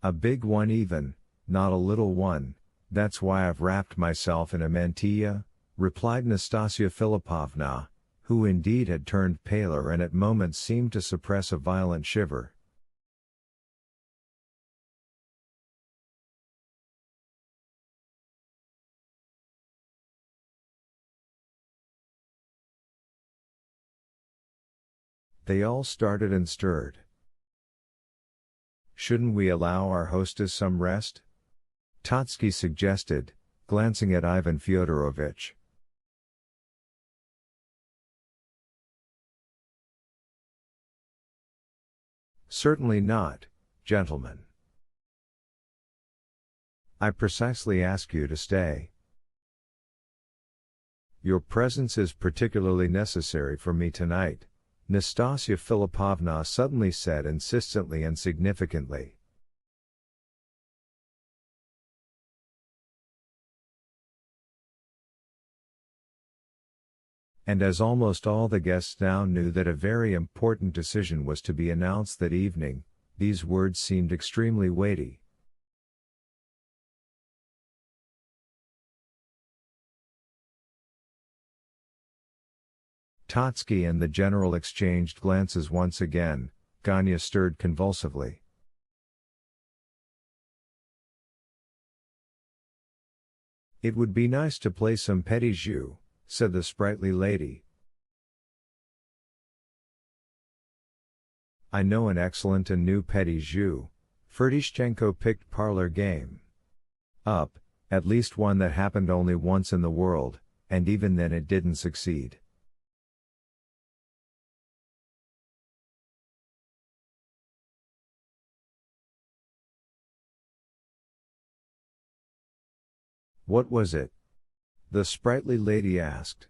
A big one even, not a little one, that's why I've wrapped myself in a mantilla, replied Nastasia Philippovna, who indeed had turned paler and at moments seemed to suppress a violent shiver. They all started and stirred. Shouldn't we allow our hostess some rest? Totsky suggested, glancing at Ivan Fyodorovitch. Certainly not, gentlemen. I precisely ask you to stay. Your presence is particularly necessary for me tonight, Nastasia Philippovna suddenly said insistently and significantly. And as almost all the guests now knew that a very important decision was to be announced that evening, these words seemed extremely weighty. Totsky and the general exchanged glances once again. Ganya stirred convulsively. It would be nice to play some petit jeu, said the sprightly lady. I know an excellent and new petit jeu. Ferdishchenko picked parlor game up, at least one that happened only once in the world, and even then it didn't succeed. What was it? The sprightly lady asked.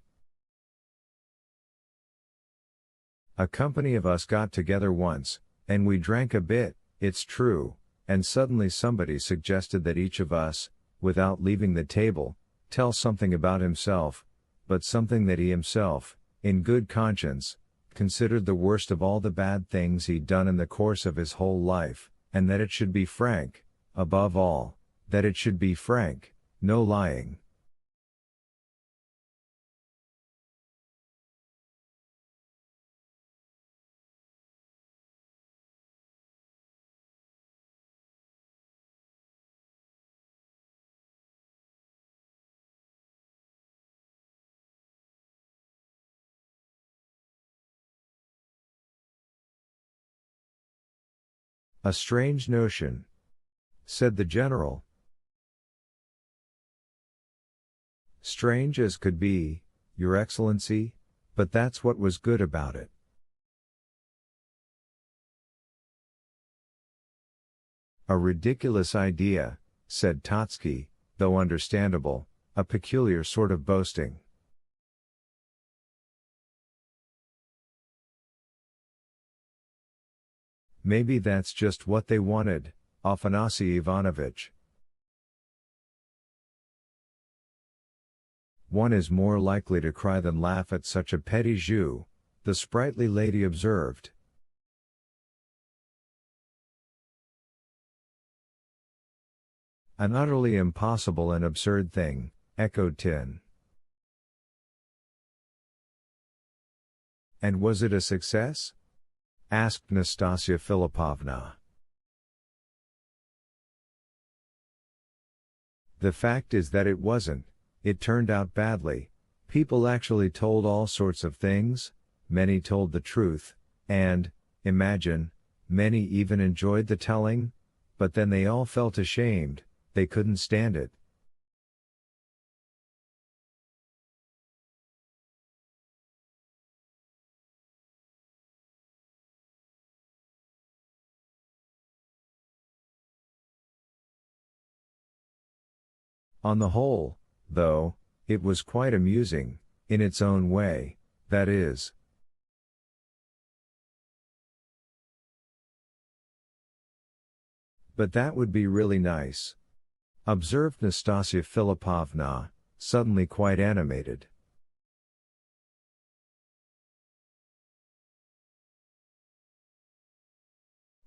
A company of us got together once, and we drank a bit, it's true, and suddenly somebody suggested that each of us, without leaving the table, tell something about himself, but something that he himself, in good conscience, considered the worst of all the bad things he'd done in the course of his whole life, and that it should be frank, above all, that it should be frank, no lying. A strange notion, said the general. Strange as could be, Your Excellency, but that's what was good about it. A ridiculous idea, said Totsky, though understandable, a peculiar sort of boasting. Maybe that's just what they wanted, Afanasy Ivanovitch. One is more likely to cry than laugh at such a petit jeu, the sprightly lady observed. An utterly impossible and absurd thing, echoed Tin. And was it a success? Asked Nastasia Philippovna. The fact is that it wasn't. It turned out badly. People actually told all sorts of things, many told the truth, and, imagine, many even enjoyed the telling, but then they all felt ashamed, they couldn't stand it. On the whole, though, it was quite amusing, in its own way, that is. But that would be really nice, observed Nastasia Philippovna, suddenly quite animated.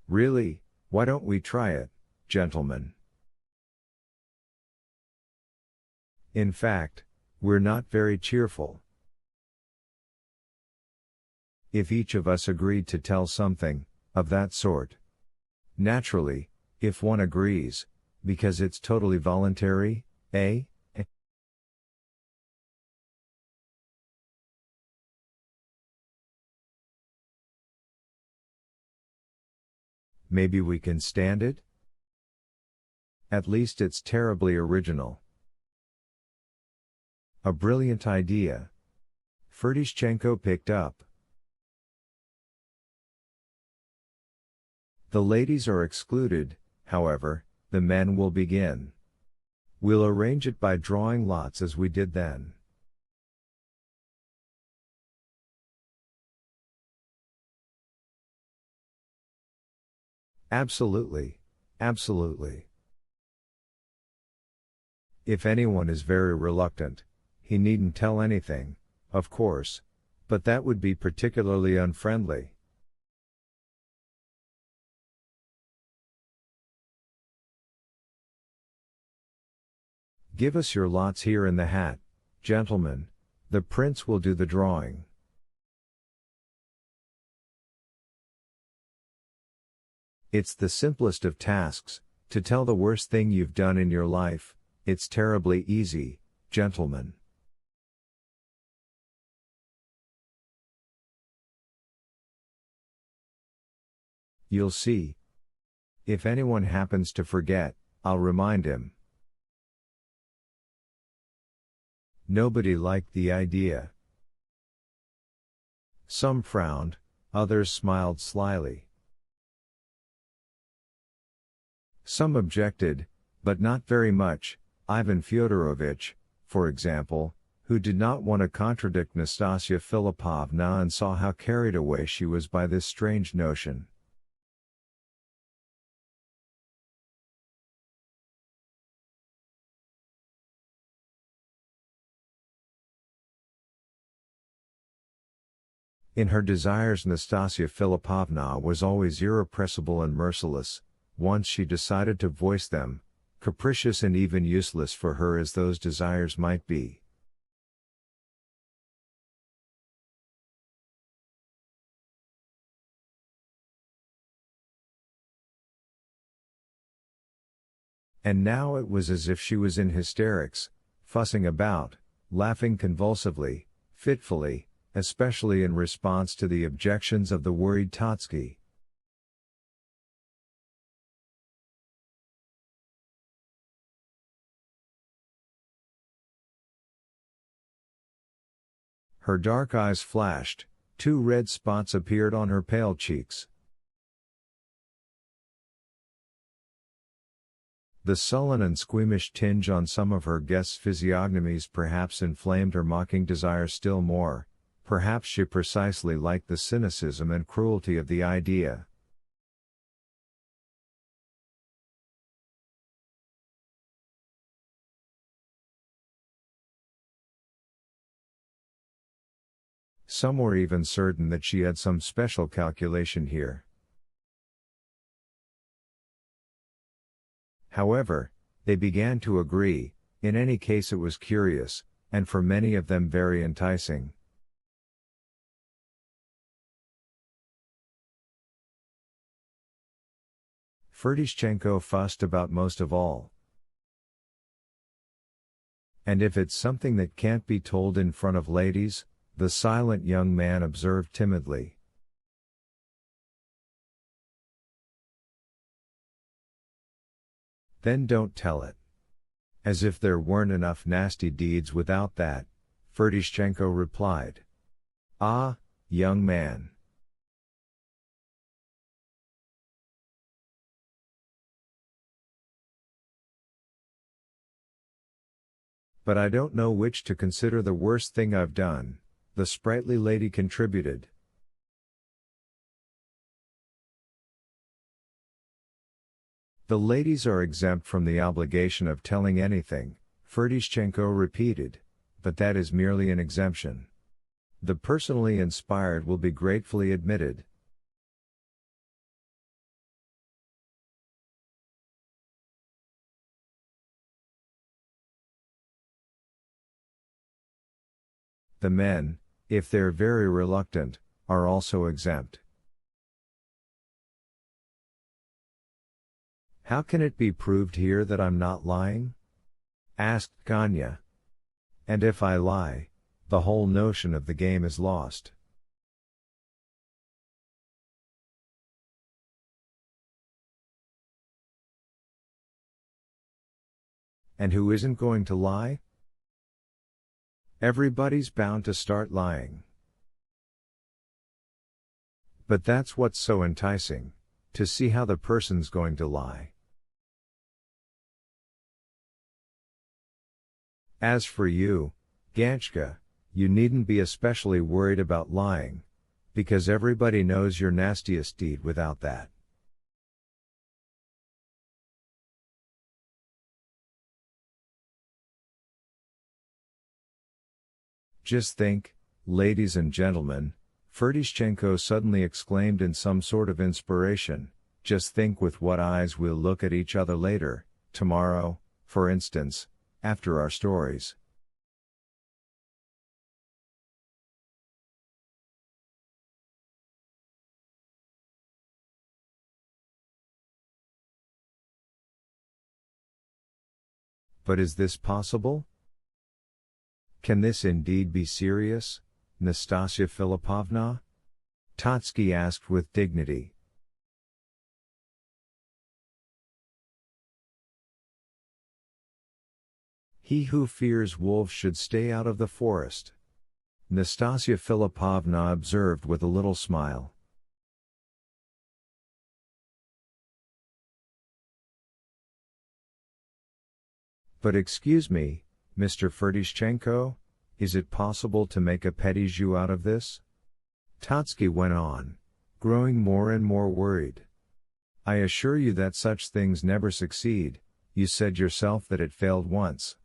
Really, why don't we try it, gentlemen. In fact, we're not very cheerful. If each of us agreed to tell something of that sort. Naturally, if one agrees, because it's totally voluntary, eh? Maybe we can stand it? At least it's terribly original. A brilliant idea. Ferdishchenko picked up. The ladies are excluded, however, the men will begin. We'll arrange it by drawing lots as we did then. Absolutely, absolutely. If anyone is very reluctant, he needn't tell anything, of course, but that would be particularly unfriendly. Give us your lots here in the hat, gentlemen, the prince will do the drawing. It's the simplest of tasks, to tell the worst thing you've done in your life, it's terribly easy, gentlemen. You'll see. If anyone happens to forget, I'll remind him. Nobody liked the idea. Some frowned, others smiled slyly. Some objected, but not very much, Ivan Fyodorovitch, for example, who did not want to contradict Nastasia Philippovna and saw how carried away she was by this strange notion. In her desires Nastasia Philippovna was always irrepressible and merciless. Once she decided to voice them, capricious and even useless for her as those desires might be. And now it was as if she was in hysterics, fussing about, laughing convulsively, fitfully, especially in response to the objections of the worried Totsky. Her dark eyes flashed, 2 red spots appeared on her pale cheeks. The sullen and squeamish tinge on some of her guests' physiognomies perhaps inflamed her mocking desire still more, perhaps she precisely liked the cynicism and cruelty of the idea. Some were even certain that she had some special calculation here. However, they began to agree, in any case it was curious, and for many of them very enticing. Ferdishchenko fussed about most of all. And if it's something that can't be told in front of ladies, the silent young man observed timidly. Then don't tell it. As if there weren't enough nasty deeds without that, Ferdishchenko replied. Ah, young man. But I don't know which to consider the worst thing I've done, the sprightly lady contributed. The ladies are exempt from the obligation of telling anything, Ferdishchenko repeated, but that is merely an exemption. The personally inspired will be gratefully admitted. The men, if they're very reluctant, are also exempt. How can it be proved here that I'm not lying? Asked Ganya. And if I lie, the whole notion of the game is lost. And who isn't going to lie? Everybody's bound to start lying. But that's what's so enticing, to see how the person's going to lie. As for you, Ganchka, you needn't be especially worried about lying, because everybody knows your nastiest deed without that. Just think, ladies and gentlemen, Ferdishchenko suddenly exclaimed in some sort of inspiration, just think with what eyes we'll look at each other later, tomorrow, for instance, after our stories. But is this possible? Can this indeed be serious, Nastasia Filipovna? Totsky asked with dignity. He who fears wolves should stay out of the forest, Nastasia Filipovna observed with a little smile. But excuse me, Mr. Ferdishchenko, is it possible to make a petit jeu out of this? Totsky went on, growing more and more worried. I assure you that such things never succeed, you said yourself that it failed once.